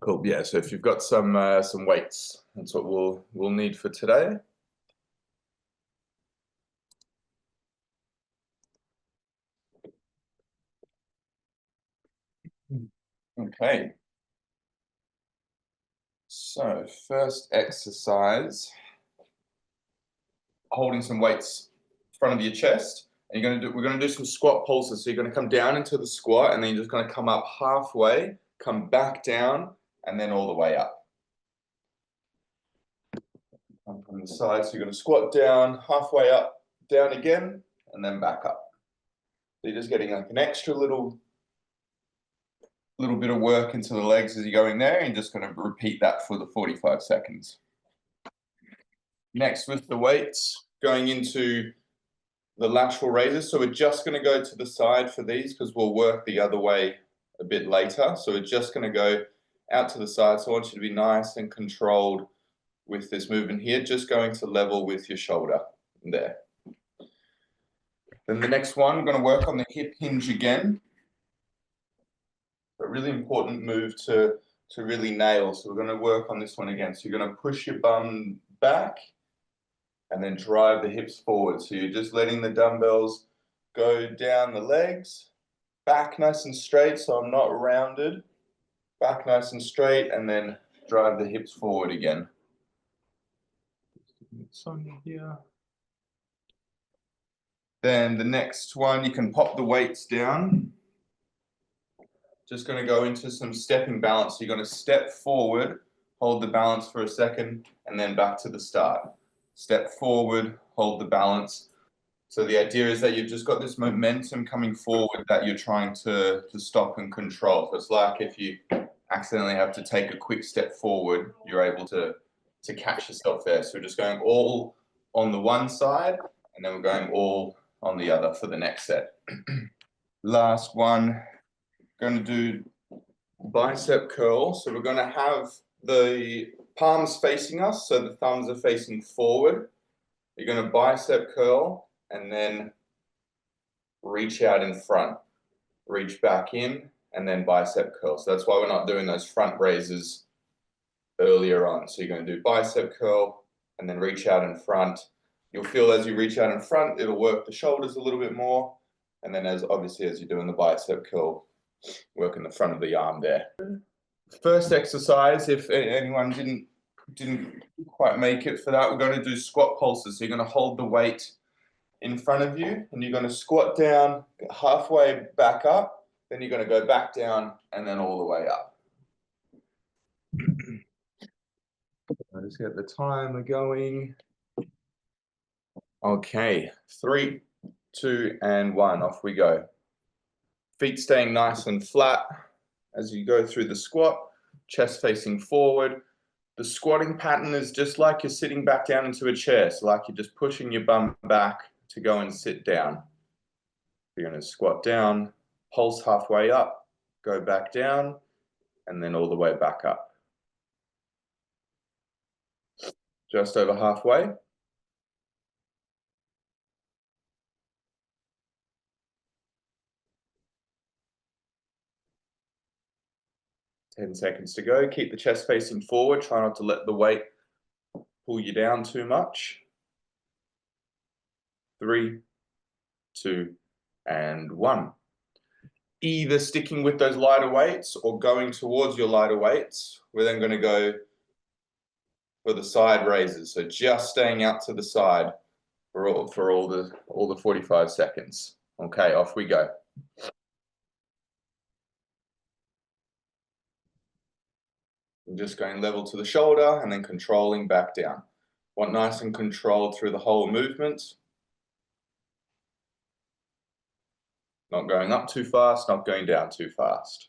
Cool. Yeah. So if you've got some weights, that's what we'll need for today. Okay. So first exercise, holding some weights in front of your chest. And we're gonna do some squat pulses. So you're gonna come down into the squat, and then you're just gonna come up halfway, come back down, and then all the way up. Come from the side. So you're gonna squat down, halfway up, down again, and then back up. So you're just getting like an extra little bit of work into the legs as you're going there, and just going to repeat that for the 45 seconds. Next, with the weights, going into the lateral raises. So we're just going to go to the side for these because we'll work the other way a bit later. So we're just going to go out to the side. So I want you to be nice and controlled with this movement here, just going to level with your shoulder there. Then the next one, we're going to work on the hip hinge again. A really important move to really nail. So we're going to work on this one again. So you're going to push your bum back and then drive the hips forward. So you're just letting the dumbbells go down the legs, back nice and straight, so I'm not rounded. Back nice and straight, and then drive the hips forward again. It's on here. Then the next one, you can pop the weights down. Just going to go into some stepping balance. So you're going to step forward, hold the balance for a second, and then back to the start. Step forward, hold the balance. So the idea is that you've just got this momentum coming forward that you're trying to stop and control. So it's like if you accidentally have to take a quick step forward, you're able to catch yourself there. So we're just going all on the one side, and then we're going all on the other for the next set. Last one. Going to do bicep curl. So we're going to have the palms facing us, so the thumbs are facing forward. You're going to bicep curl and then reach out in front, reach back in, and then bicep curl. So that's why we're not doing those front raises earlier on. So you're going to do bicep curl and then reach out in front. You'll feel as you reach out in front, it'll work the shoulders a little bit more. And then obviously as you're doing the bicep curl, working the front of the arm there. First exercise, if anyone didn't quite make it for that, we're going to do squat pulses. So you're going to hold the weight in front of you, and you're going to squat down, halfway back up, then you're going to go back down, and then all the way up. I'll just get the timer going. Okay, 3, 2, and 1, off we go. Feet staying nice and flat as you go through the squat, chest facing forward. The squatting pattern is just like you're sitting back down into a chair, so like you're just pushing your bum back to go and sit down. You're going to squat down, pulse halfway up, go back down, and then all the way back up. Just over halfway. Ten seconds to go. Keep the chest facing forward. Try not to let the weight pull you down too much. 3, 2, and 1. Either sticking with those lighter weights or going towards your lighter weights. We're then going to go for the side raises. So just staying out to the side for all the 45 seconds. Okay, off we go. I'm just going level to the shoulder and then controlling back down. Want nice and controlled through the whole movement. Not going up too fast, not going down too fast.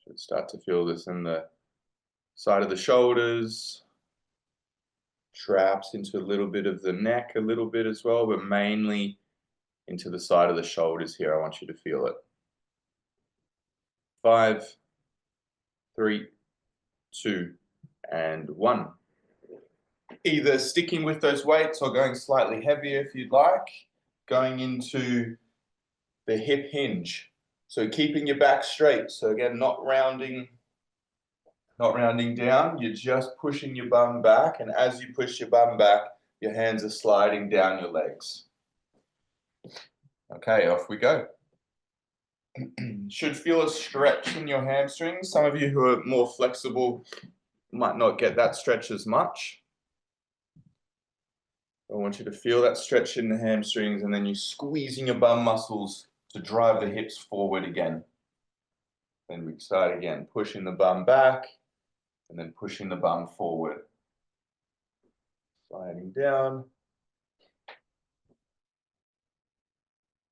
Should start to feel this in the side of the shoulders. Traps into a little bit of the neck a little bit as well, but mainly into the side of the shoulders here. I want you to feel it. 5, 3, 2, and 1. Either sticking with those weights or going slightly heavier if you'd like. going into the hip hinge. So keeping your back straight. So again, not rounding down, you're just pushing your bum back, and as you push your bum back, your hands are sliding down your legs. Okay, off we go. Should feel a stretch in your hamstrings. Some of you who are more flexible might not get that stretch as much. I want you to feel that stretch in the hamstrings, and then you're squeezing your bum muscles to drive the hips forward again. Then we start again, pushing the bum back, and then pushing the bum forward. Sliding down.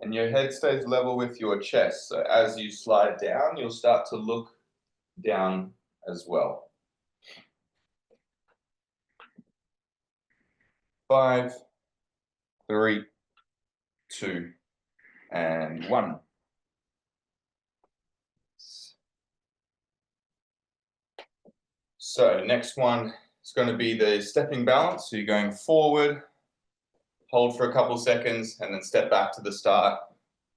And your head stays level with your chest. So as you slide down, you'll start to look down as well. 5, 3, 2, and 1. So next one is going to be the stepping balance. So you're going forward, hold for a couple seconds, and then step back to the start,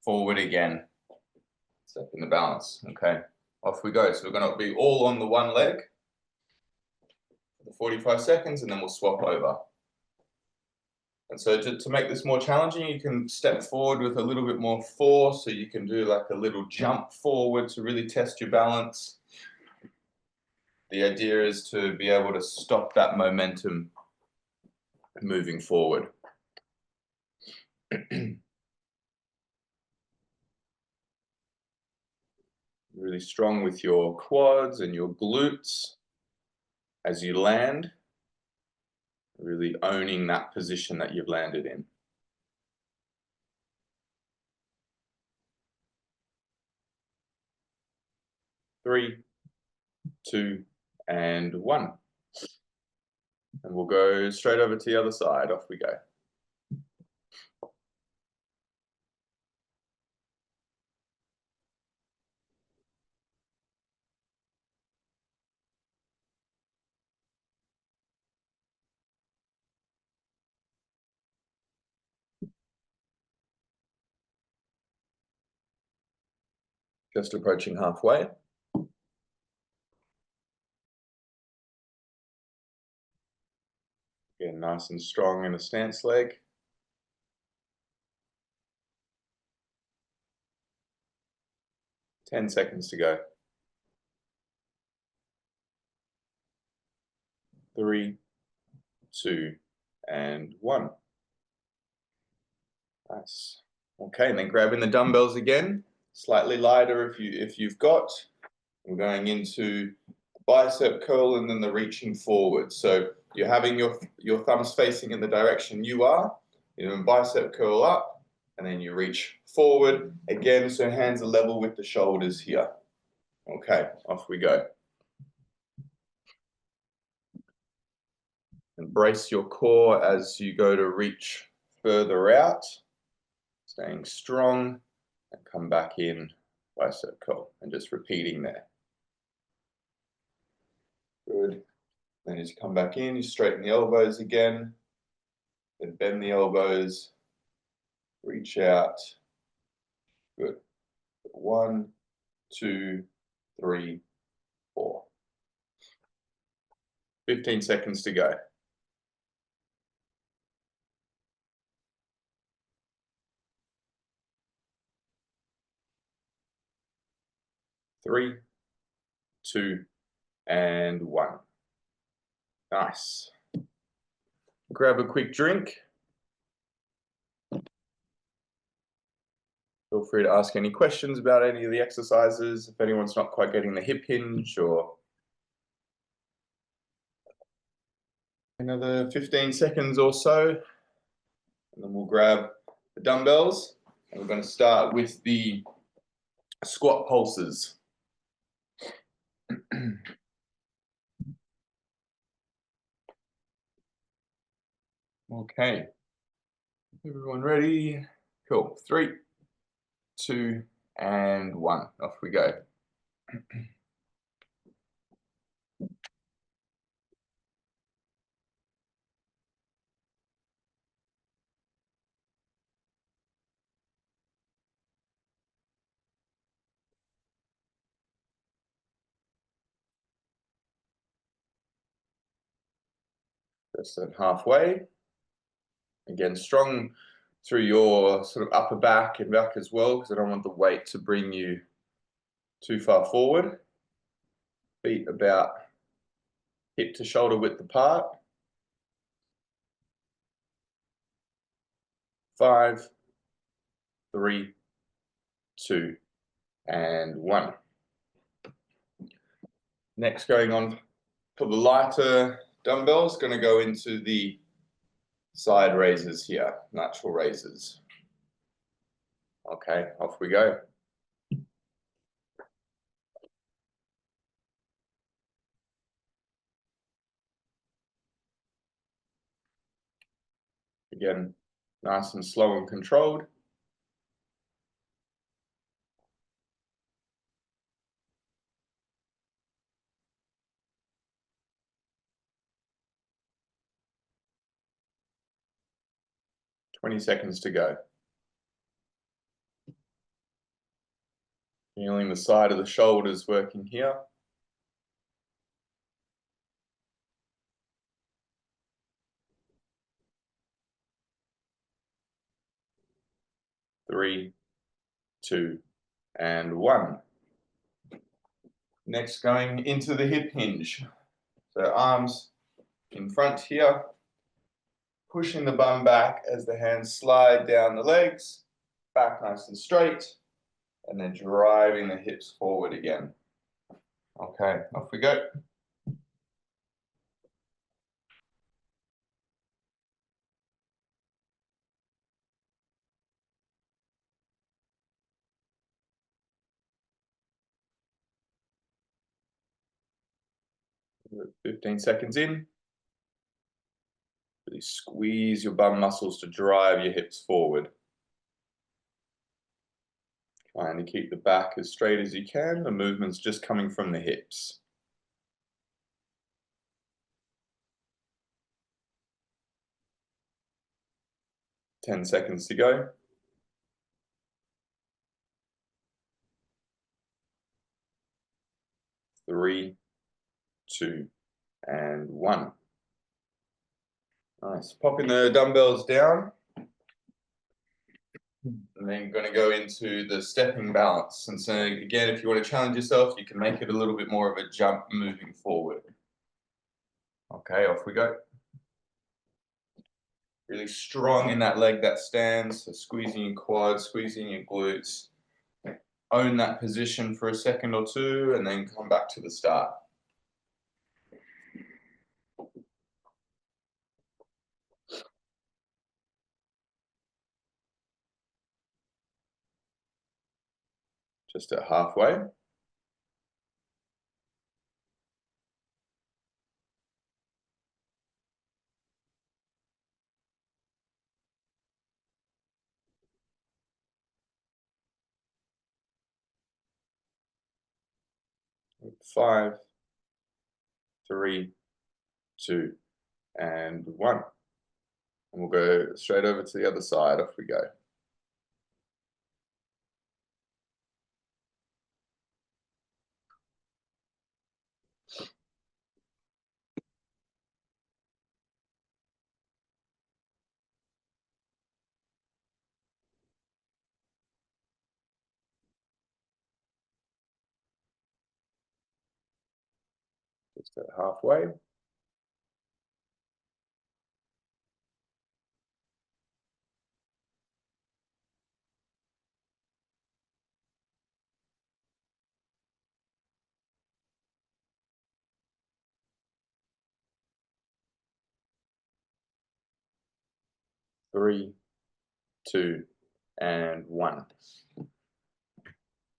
forward again. Step in the balance. Okay, off we go. So we're going to be all on the one leg for 45 seconds, and then we'll swap over. And so to make this more challenging, you can step forward with a little bit more force, so you can do like a little jump forward to really test your balance. The idea is to be able to stop that momentum moving forward. Really strong with your quads and your glutes as you land. Really owning that position that you've landed in. 3, 2, and 1. And we'll go straight over to the other side. Off we go. Just approaching halfway. Again, nice and strong in a stance leg. 10 seconds to go. 3, 2, and 1. Nice. Okay, and then grabbing the dumbbells again, slightly lighter if you've got. We're going into the bicep curl and then the reaching forward. So you're having your thumbs facing in the direction you are. You know, bicep curl up, and then you reach forward again, so hands are level with the shoulders here. Okay, off we go. Embrace your core as you go to reach further out, staying strong, and come back in, bicep curl, and just repeating there. Good. Then as you come back in, you straighten the elbows again, then bend the elbows, reach out. Good. 1, 2, 3, 4. 15 seconds to go. 3, 2, and 1. Nice. Grab a quick drink. Feel free to ask any questions about any of the exercises, if anyone's not quite getting the hip hinge, or another 15 seconds or so. And then we'll grab the dumbbells, and we're going to start with the squat pulses. Okay, everyone ready? Cool. 3, 2, and 1. Off we go. Just at halfway. Again, strong through your sort of upper back and back as well, because I don't want the weight to bring you too far forward. Feet about hip to shoulder width apart. 5, 3, 2, and 1. Next, going on for the lighter dumbbells, going to go into the side raises here, natural raises. Okay, off we go. Again, nice and slow and controlled. Twenty seconds to go. Feeling the side of the shoulders working here. 3, 2, and 1. Next, going into the hip hinge. So arms in front here, pushing the bum back as the hands slide down the legs, back nice and straight, and then driving the hips forward again. Okay, off we go. We're 15 seconds in. Really squeeze your bum muscles to drive your hips forward. Trying to keep the back as straight as you can. The movement's just coming from the hips. 10 seconds to go. 3, 2, and 1. Nice. Popping the dumbbells down. And then going to go into the stepping balance. And so again, if you want to challenge yourself, you can make it a little bit more of a jump moving forward. Okay, off we go. Really strong in that leg that stands. So squeezing your quads, squeezing your glutes. Own that position for a second or two and then come back to the start. Just at halfway. Five, 3, 2, and 1. And we'll go straight over to the other side. Off we go. Just at halfway. 3, 2, and 1.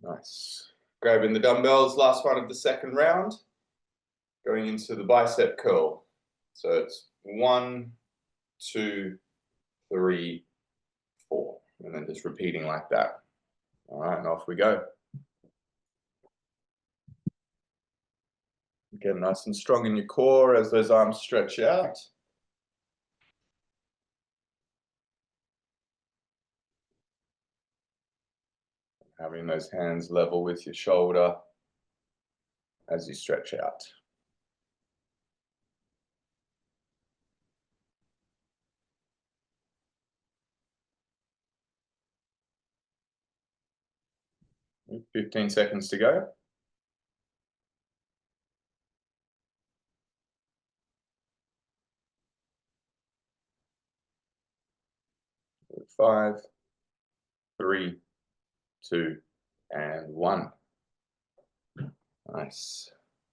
Nice. Grabbing the dumbbells, last one of the second round. Going into the bicep curl. So it's 1, 2, 3, 4. And then just repeating like that. All right, and off we go. Get nice and strong in your core as those arms stretch out. Having those hands level with your shoulder as you stretch out. 15 seconds to go. 5, 3, 2, and 1. Nice.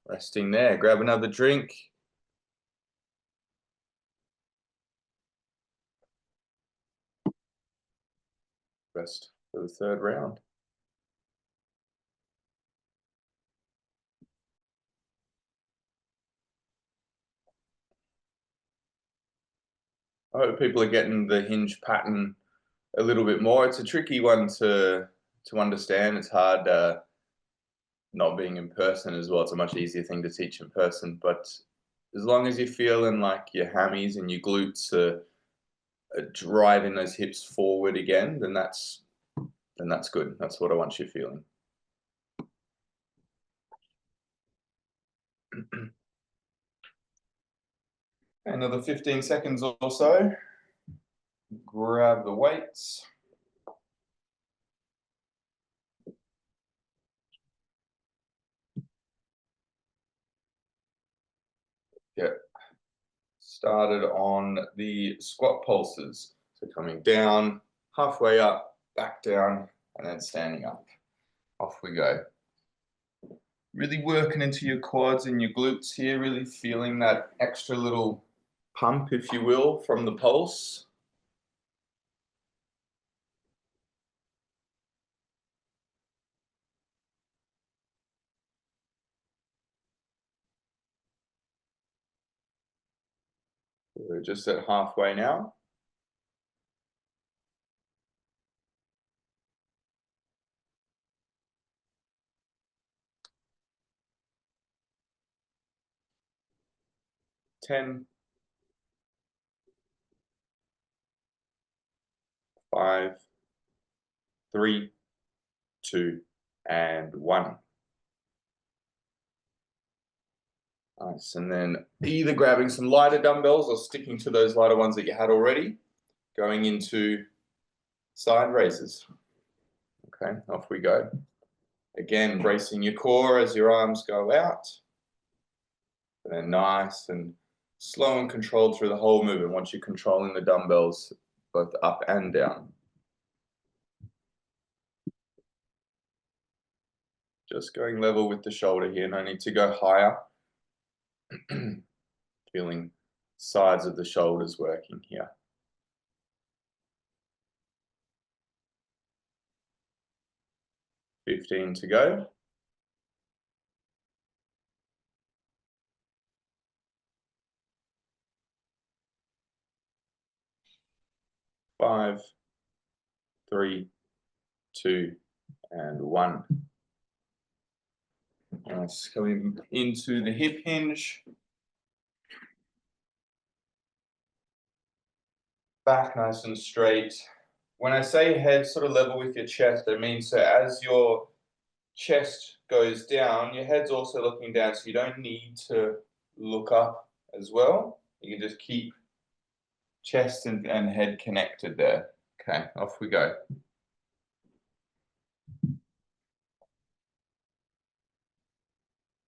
Resting there. Grab another drink. Rest for the third round. I hope people are getting the hinge pattern a little bit more. It's a tricky one to understand. It's hard not being in person as well. It's a much easier thing to teach in person, but as long as you're feeling like your hammies and your glutes are driving those hips forward again, then that's good. That's what I want you feeling. Another 15 seconds or so. Grab the weights. Get started on the squat pulses. So coming down, halfway up, back down, and then standing up. Off we go. Really working into your quads and your glutes here, really feeling that extra little pump, if you will, from the pulse. We're just at halfway now. Ten, 5, 3, 2, and 1. Nice, and then either grabbing some lighter dumbbells or sticking to those lighter ones that you had already, going into side raises. Okay, off we go. Again, bracing your core as your arms go out. And then nice and slow and controlled through the whole movement once you're controlling the dumbbells both up and down. Just going level with the shoulder here, no need to go higher. Feeling sides of the shoulders working here. $15 to go. 5, 3, 2, and 1. Nice, coming into the hip hinge. Back nice and straight. When I say head sort of level with your chest, I mean, so as your chest goes down, your head's also looking down, so you don't need to look up as well. You can just keep chest and head connected there. Okay, off we go.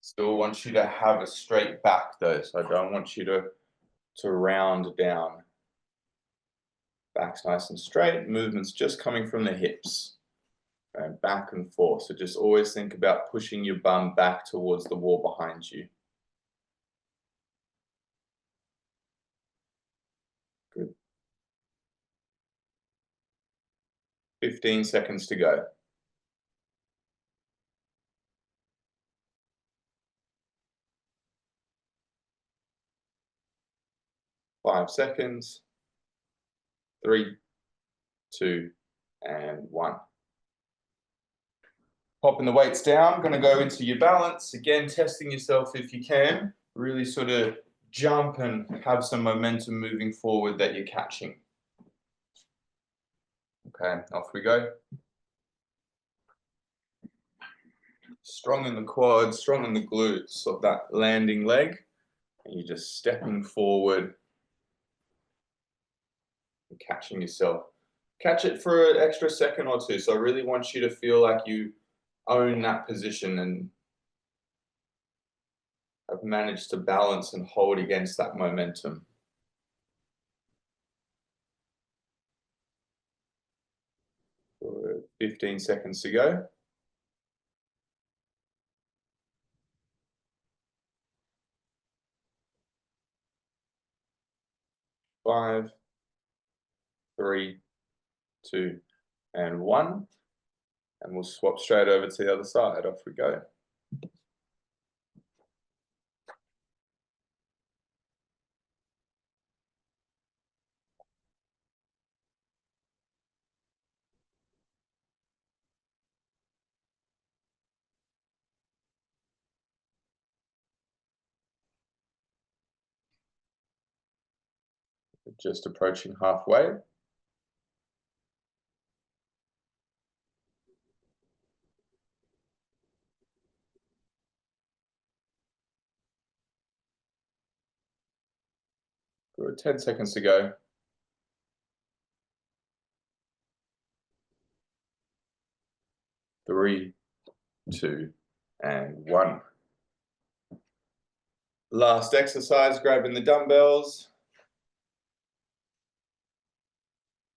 Still want you to have a straight back though, so I don't want you to round down. Back's nice and straight, movement's just coming from the hips. And back and forth, so just always think about pushing your bum back towards the wall behind you. Good. 15 seconds to go. 5 seconds. 3, 2, and 1. Popping the weights down, going to go into your balance. Again, testing yourself if you can. Really sort of jump and have some momentum moving forward that you're catching. Okay, off we go. Strong in the quads, strong in the glutes of that landing leg. And you're just stepping forward and catching yourself. Catch it for an extra second or two. So I really want you to feel like you own that position and have managed to balance and hold against that momentum. For 15 seconds to go. 5, 3, 2, and 1. And we'll swap straight over to the other side. Off we go. Just approaching halfway. Good, 10 seconds to go. 3, 2, and 1. Last exercise, grabbing the dumbbells.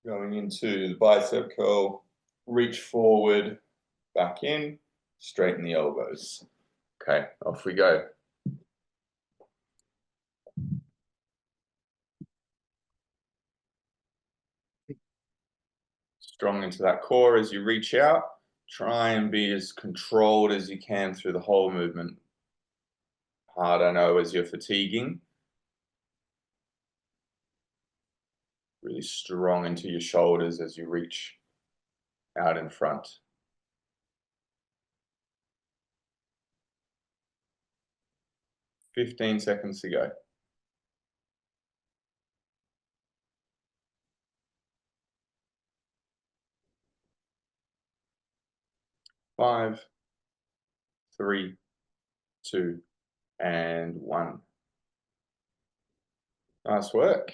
Going into the bicep curl, reach forward, back in, straighten the elbows. Okay, off we go. Strong into that core as you reach out. Try and be as controlled as you can through the whole movement. Hard, I know, as you're fatiguing. Really strong into your shoulders as you reach out in front. 15 seconds to go. 5, 3, 2, and 1. Nice work.